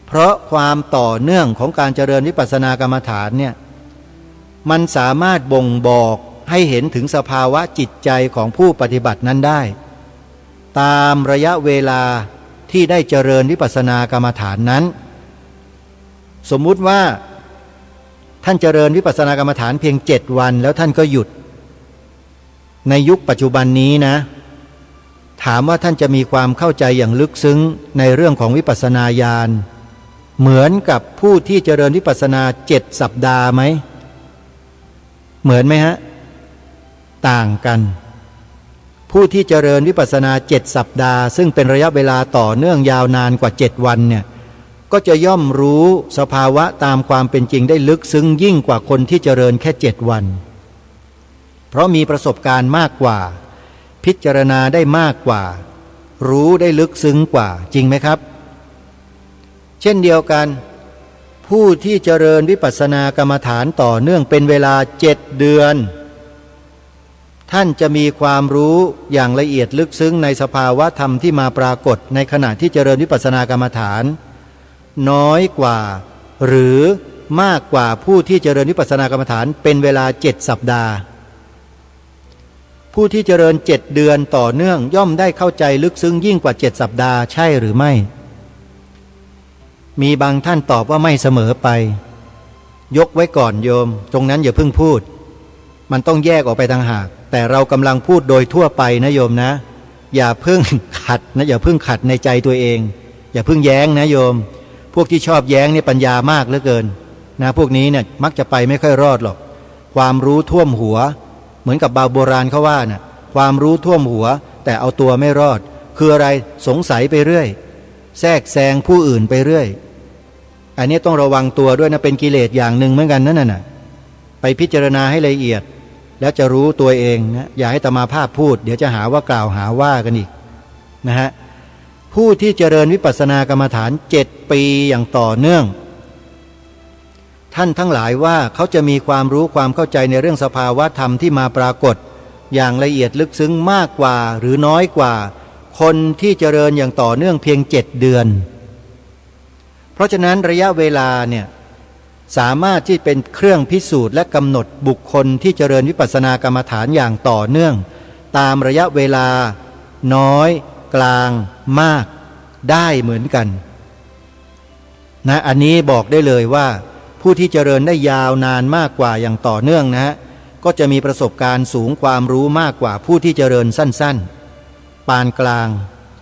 เพราะความต่อเนื่องของการเจริญวิปัสสนากรรมฐานเนี่ยมันสามารถบ่งบอกให้เห็นถึงสภาวะจิตใจของผู้ปฏิบัตินั้นได้ตามระยะเวลาที่ได้เจริญวิปัสสนากรรมฐานนั้นสมมุติว่าท่านเจริญวิปัสสนากรรมฐานเพียง7 วันแล้วท่านก็หยุดในยุคปัจจุบันนี้นะถามว่าท่านจะมีความเข้าใจอย่างลึกซึ้งในเรื่องของวิปัสสนาญาณเหมือนกับผู้ที่เจริญวิปัสสนา7 สัปดาห์ไหมเหมือนไหมฮะต่างกันผู้ที่เจริญวิปัสสนา7 สัปดาห์ซึ่งเป็นระยะเวลาต่อเนื่องยาวนานกว่า7 วันเนี่ยก็จะย่อมรู้สภาวะตามความเป็นจริงได้ลึกซึ้งยิ่งกว่าคนที่เจริญแค่7 วันเพราะมีประสบการณ์มากกว่าพิจารณาได้มากกว่ารู้ได้ลึกซึ้งกว่าจริงไหมครับเช่นเดียวกันผู้ที่เจริญวิปัสสนากรรมฐานต่อเนื่องเป็นเวลา7 เดือนท่านจะมีความรู้อย่างละเอียดลึกซึ้งในสภาวะธรรมที่มาปรากฏในขณะที่เจริญวิปัสสนากรรมฐานน้อยกว่าหรือมากกว่าผู้ที่เจริญวิปัสสนากรรมฐานเป็นเวลา7 สัปดาห์ผู้ที่เจริญ7 เดือนต่อเนื่องย่อมได้เข้าใจลึกซึ้งยิ่งกว่า7 สัปดาห์ใช่หรือไม่มีบางท่านตอบว่าไม่เสมอไปยกไว้ก่อนโยมตรงนั้นอย่าเพิ่งพูดมันต้องแยกออกไปต่างหากแต่เรากำลังพูดโดยทั่วไปนะโยมนะอย่าเพิ่งขัดนะอย่าเพิ่งขัดในใจตัวเองอย่าเพิ่งแย้งนะโยมพวกที่ชอบแย้งเนี่ยปัญญามากเหลือเกินนะพวกนี้เนี่ยมักจะไปไม่ค่อยรอดหรอกความรู้ท่วมหัวเหมือนกับบาโบราณเขาว่าน่ะความรู้ท่วมหัวแต่เอาตัวไม่รอดคืออะไรสงสัยไปเรื่อยแทรกแซงผู้อื่นไปเรื่อยอันนี้ต้องระวังตัวด้วยนะเป็นกิเลสอย่างหนึ่งเหมือนกันนั่นน่ะไปพิจารณาให้ละเอียดแล้วจะรู้ตัวเองนะอย่าให้ตมาภาพพูดเดี๋ยวจะหาว่ากล่าวหาว่ากันอีกนะฮะผู้ที่เจริญวิปัสสนากรรมฐาน7 ปีอย่างต่อเนื่องท่านทั้งหลายว่าเขาจะมีความรู้ความเข้าใจในเรื่องสภาวะธรรมที่มาปรากฏอย่างละเอียดลึกซึ้งมากกว่าหรือน้อยกว่าคนที่เจริญอย่างต่อเนื่องเพียง7 เดือนเพราะฉะนั้นระยะเวลาเนี่ยสามารถที่เป็นเครื่องพิสูจน์และกำหนดบุคคลที่เจริญวิปัสสนากรรมฐานอย่างต่อเนื่องตามระยะเวลาน้อยกลางมากได้เหมือนกันนะอันนี้บอกได้เลยว่าผู้ที่เจริญได้ยาวนานมากกว่าอย่างต่อเนื่องนะก็จะมีประสบการณ์สูงความรู้มากกว่าผู้ที่เจริญสั้นๆปานกลาง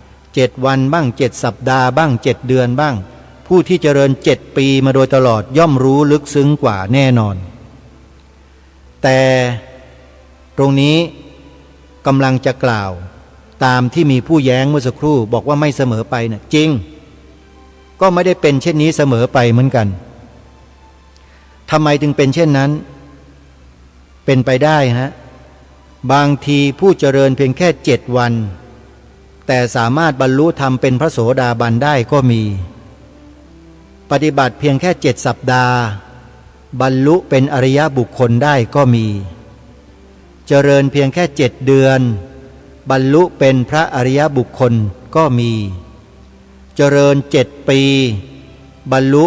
7 วันบ้าง7 สัปดาห์บ้าง7 เดือนบ้างผู้ที่เจริญ7 ปีมาโดยตลอดย่อมรู้ลึกซึ้งกว่าแน่นอนแต่ตรงนี้กำลังจะกล่าวตามที่มีผู้แย้งเมื่อสักครู่บอกว่าไม่เสมอไปนะจริงก็ไม่ได้เป็นเช่นนี้เสมอไปเหมือนกันทำไมถึงเป็นเช่นนั้นเป็นไปได้ฮะบางทีผู้เจริญเพียงแค่7 วันแต่สามารถบรรลุธรรมเป็นพระโสดาบันได้ก็มีปฏิบัติเพียงแค่7 สัปดาห์บรรลุเป็นอริยบุคคลได้ก็มีเจริญเพียงแค่7 เดือนบรรลุเป็นพระอริยบุคคลก็มีเจริญ7 ปีบรรลุ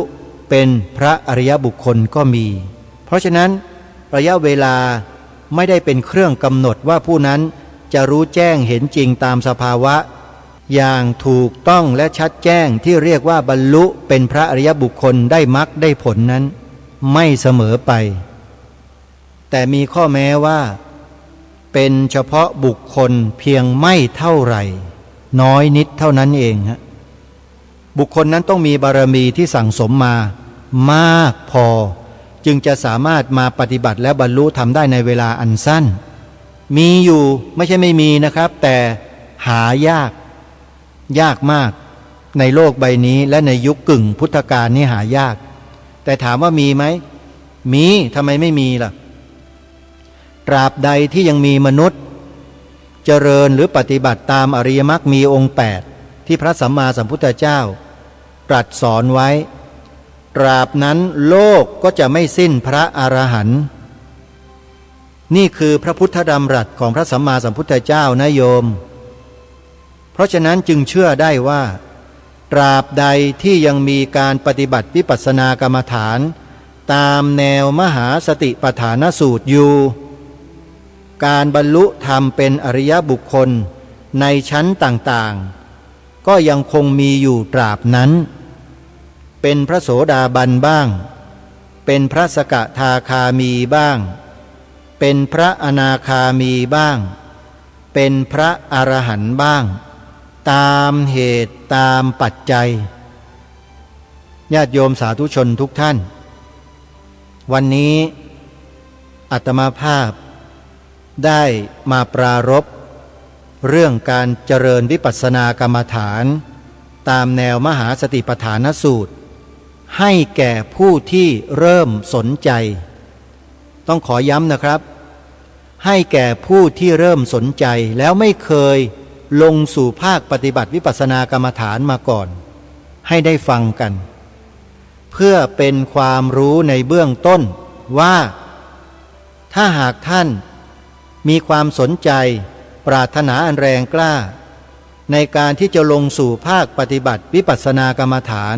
เป็นพระอริยบุคคลก็มีเพราะฉะนั้นระยะเวลา ไม่ได้เป็นเครื่องกำหนดว่าผู้นั้นจะรู้แจ้งเห็นจริงตามสภาวะอย่างถูกต้องและชัดแจ้งที่เรียกว่าบรรลุเป็นพระอริยบุคคลได้มรรคได้ผลนั้นไม่เสมอไปแต่มีข้อแม้ว่าเป็นเฉพาะบุคคลเพียงไม่เท่าไหร่น้อยนิดเท่านั้นเองฮะบุคคลนั้นต้องมีบารมีที่สั่งสมมามากพอจึงจะสามารถมาปฏิบัติและบรรลุทำได้ในเวลาอันสั้นมีอยู่ไม่ใช่ไม่มีนะครับแต่หายากมากในโลกใบนี้และในยุคกึ่งพุทธกาลนี่หายากแต่ถามว่ามีไหมมีทำไมไม่มีล่ะตราบใดที่ยังมีมนุษย์เจริญหรือปฏิบัติตามอริยมรรคมีองค์8ที่พระสัมมาสัมพุทธเจ้าตรัสสอนไว้ตราบนั้นโลกก็จะไม่สิ้นพระอรหันต์นี่คือพระพุทธดำรัสของพระสัมมาสัมพุทธเจ้านะโยมเพราะฉะนั้นจึงเชื่อได้ว่าตราบใดที่ยังมีการปฏิบัติวิปัสสนากรรมฐานตามแนวมหาสติปัฏฐานสูตรอยู่การบรรลุธรรมเป็นอริยบุคคลในชั้นต่างๆก็ยังคงมีอยู่ตราบนั้นเป็นพระโสดาบันบ้างเป็นพระสกทาคามีบ้างเป็นพระอนาคามีบ้างเป็นพระอรหันต์บ้างตามเหตุตามปัจจัยญาติโยมสาธุชนทุกท่านวันนี้อาตมาภาพได้มาปรารภเรื่องการเจริญวิปัสสนากรรมฐานตามแนวมหาสติปัฏฐานสูตรให้แก่ผู้ที่เริ่มสนใจต้องขอย้ำนะครับให้แก่ผู้ที่เริ่มสนใจแล้วไม่เคยลงสู่ภาคปฏิบัติวิปัสสนากรรมฐานมาก่อนให้ได้ฟังกันเพื่อเป็นความรู้ในเบื้องต้นว่าถ้าหากท่านมีความสนใจปรารถนาอันแรงกล้าในการที่จะลงสู่ภาคปฏิบัติวิปัสสนากรรมฐาน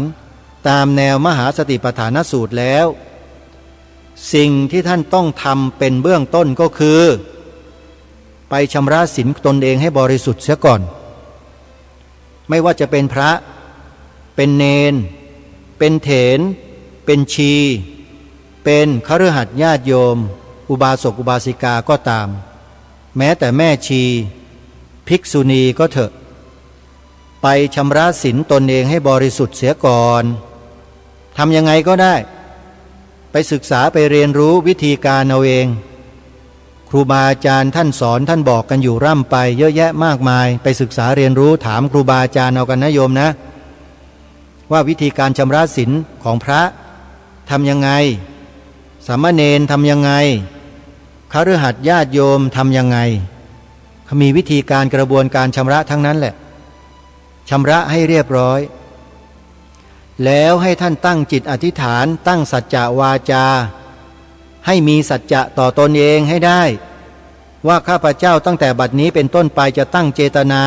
ตามแนวมหาสติปัฏฐานสูตรแล้วสิ่งที่ท่านต้องทำเป็นเบื้องต้นก็คือไปชำระศีลตนเองให้บริสุทธิ์เสียก่อนไม่ว่าจะเป็นพระเป็นเณรเป็นเถรเป็นชีเป็นคฤหัสถ์ญาติโยมอุบาสกอุบาสิกาก็ตามแม้แต่แม่ชีภิกษุณีก็เถอะไปชำระศีลตนเองให้บริสุทธิ์เสียก่อนทำยังไงก็ได้ไปศึกษาไปเรียนรู้วิธีการเอาเองครูบาอาจารย์ท่านสอนท่านบอกกันอยู่ร่ำไปเยอะแยะมากมายไปศึกษาเรียนรู้ถามครูบาอาจารย์เอากันนะโยมนะว่าวิธีการชำระศีลของพระทำยังไงสามเณรทำยังไงคฤหัสถ์ญาติโยมทำยังไงเขามีวิธีการกระบวนการชำระทั้งนั้นแหละชำระให้เรียบร้อยแล้วให้ท่านตั้งจิตอธิษฐานตั้งสัจจะวาจาให้มีสัจจะต่อตนเองให้ได้ว่าข้าพเจ้าตั้งแต่บัดนี้เป็นต้นไปจะตั้งเจตนา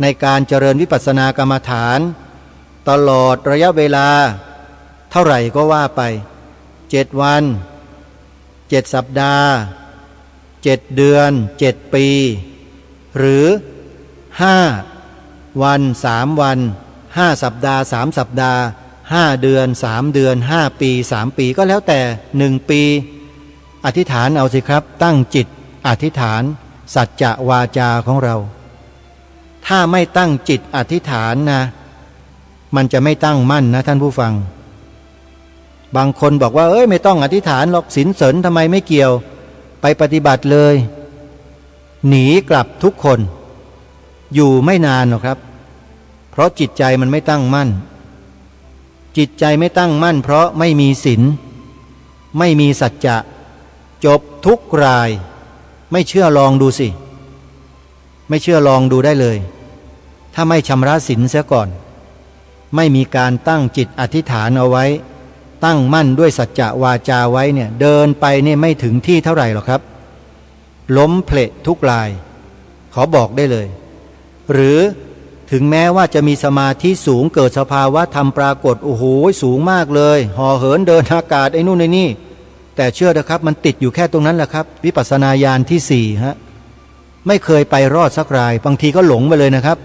ในการเจริญวิปัสสนากรรมฐานตลอดระยะเวลาเท่าไหร่ก็ว่าไป7 วัน7 สัปดาห์7 เดือน7 ปีหรือ5 วัน3 วัน5 สัปดาห์3 สัปดาห์5 เดือน3 เดือน5 ปี3 ปีก็แล้วแต่1 ปีอธิษฐานเอาสิครับตั้งจิตอธิษฐานสัจจะวาจาของเราถ้าไม่ตั้งจิตอธิษฐานนะมันจะไม่ตั้งมั่นนะท่านผู้ฟังบางคนบอกว่าไม่ต้องอธิษฐานหรอกศีลเสริญทำไมไม่เกี่ยวไปปฏิบัติเลยหนีกลับทุกคนอยู่ไม่นานหรอกครับเพราะจิตใจมันไม่ตั้งมั่นจิตใจไม่ตั้งมั่นเพราะไม่มีศีลไม่มีสัจจะจบทุกรายไม่เชื่อลองดูสิไม่เชื่อลองดูได้เลยถ้าไม่ชำระศีลเสียก่อนไม่มีการตั้งจิตอธิษฐานเอาไว้ตั้งมั่นด้วยสัจจะวาจาไว้เนี่ยเดินไปเนี่ยไม่ถึงที่เท่าไหร่หรอกครับล้มเพลทุกรายขอบอกได้เลยหรือถึงแม้ว่าจะมีสมาธิสูงเกิดสภาวะธรรมปรากฏโอ้โหสูงมากเลยห่อเหินเดินอากาศไอ้นู่นไอ้นี่ แต่เชื่อนะครับมันติดอยู่แค่ตรงนั้นแหละครับวิปัสสนาญาณที่สี่ฮะไม่เคยไปรอดสักรายบางทีก็หลงไปเลยนะครับ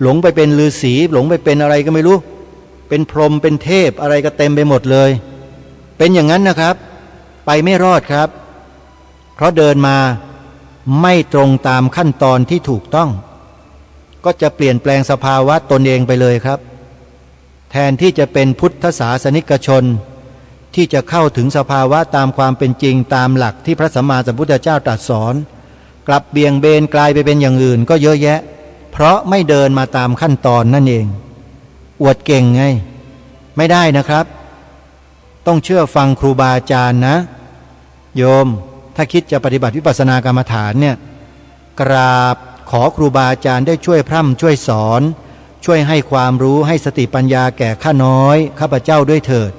หลงไปเป็นฤาษีหลงไปเป็นอะไรก็ไม่รู้เป็นพรหมเป็นเทพอะไรก็เต็มไปหมดเลยเป็นอย่างนั้นนะครับไปไม่รอดครับเพราะเดินมาไม่ตรงตามขั้นตอนที่ถูกต้องก็จะเปลี่ยนแปลงสภาวะตนเองไปเลยครับแทนที่จะเป็นพุทธศาสนิกชนที่จะเข้าถึงสภาวะตามความเป็นจริงตามหลักที่พระสัมมาสัมพุทธเจ้าตรัสสอนกลับเบี่ยงเบนกลายไปเป็นอย่างอื่นก็เยอะแยะเพราะไม่เดินมาตามขั้นตอนนั่นเองอวดเก่งไงไม่ได้นะครับต้องเชื่อฟังครูบาอาจารย์นะโยมถ้าคิดจะปฏิบัติวิปัสสนากรรมฐานเนี่ยกราบขอครูบาอาจารย์ได้ช่วยพร่ำช่วยสอนช่วยให้ความรู้ให้สติปัญญาแก่ข้าน้อยข้าพเจ้าด้วยเถิด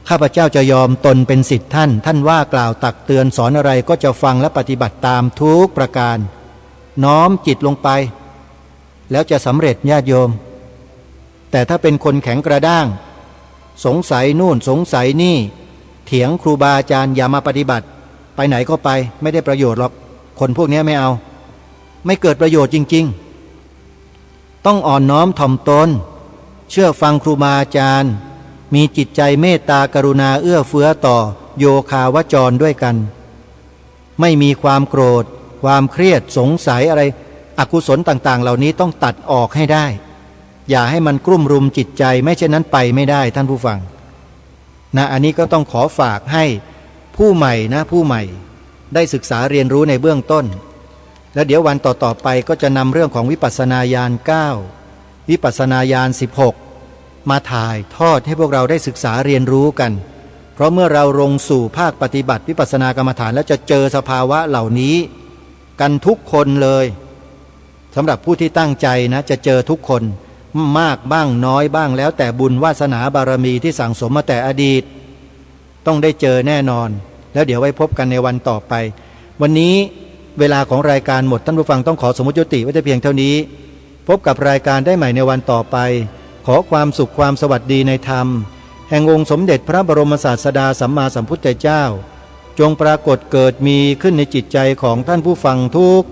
ข้าพเจ้าจะยอมตนเป็นศิษย์ท่านว่ากล่าวตักเตือนสอนอะไรก็จะฟังและปฏิบัติตามทุกประการน้อมจิตลงไปแล้วจะสำเร็จญาติโยมแต่ถ้าเป็นคนแข็งกระด้างสงสัยนู่นสงสัยนี่เถียงครูบาอาจารย์อย่ามาปฏิบัติไปไหนก็ไปไม่ได้ประโยชน์หรอกคนพวกนี้ไม่เอาไม่เกิดประโยชน์จริงๆต้องอ่อนน้อมถ่อมตนเชื่อฟังครูบาอาจารย์มีจิตใจเมตตากรุณาเอื้อเฟื้อต่อโยคาวจรด้วยกันไม่มีความโกรธความเครียดสงสัยอะไรอกุศลต่างๆเหล่านี้ต้องตัดออกให้ได้อย่าให้มันกลุ่มรุมจิตใจไม่เช่นนั้นไปไม่ได้ท่านผู้ฟังนะอันนี้ก็ต้องขอฝากให้ผู้ใหม่นะผู้ใหม่ได้ศึกษาเรียนรู้ในเบื้องต้นแล้วเดี๋ยววันต่อๆไปก็จะนำเรื่องของวิปัสสนาญาณ9วิปัสสนาญาณ16มาถ่ายทอดให้พวกเราได้ศึกษาเรียนรู้กันเพราะเมื่อเราลงสู่ภาคปฏิบัติวิปัสสนากรรมฐานแล้วจะเจอสภาวะเหล่านี้กันทุกคนเลยสำหรับผู้ที่ตั้งใจนะจะเจอทุกคนมากบ้างน้อยบ้างแล้วแต่บุญวาสนาบารมีที่สั่งสมมาแต่อดีตต้องได้เจอแน่นอนแล้วเดี๋ยวไว้พบกันในวันต่อไปวันนี้เวลาของรายการหมดท่านผู้ฟังต้องขอสมมุติยุติไว้แต่เพียงเท่านี้พบกับรายการได้ใหม่ในวันต่อไปขอความสุขความสวัสดีในธรรมแห่งองค์สมเด็จพระบรมศาสดาสัมมาสัมพุทธเจ้าจงปรากฏเกิดมีขึ้นในจิตใจของท่านผู้ฟังทุก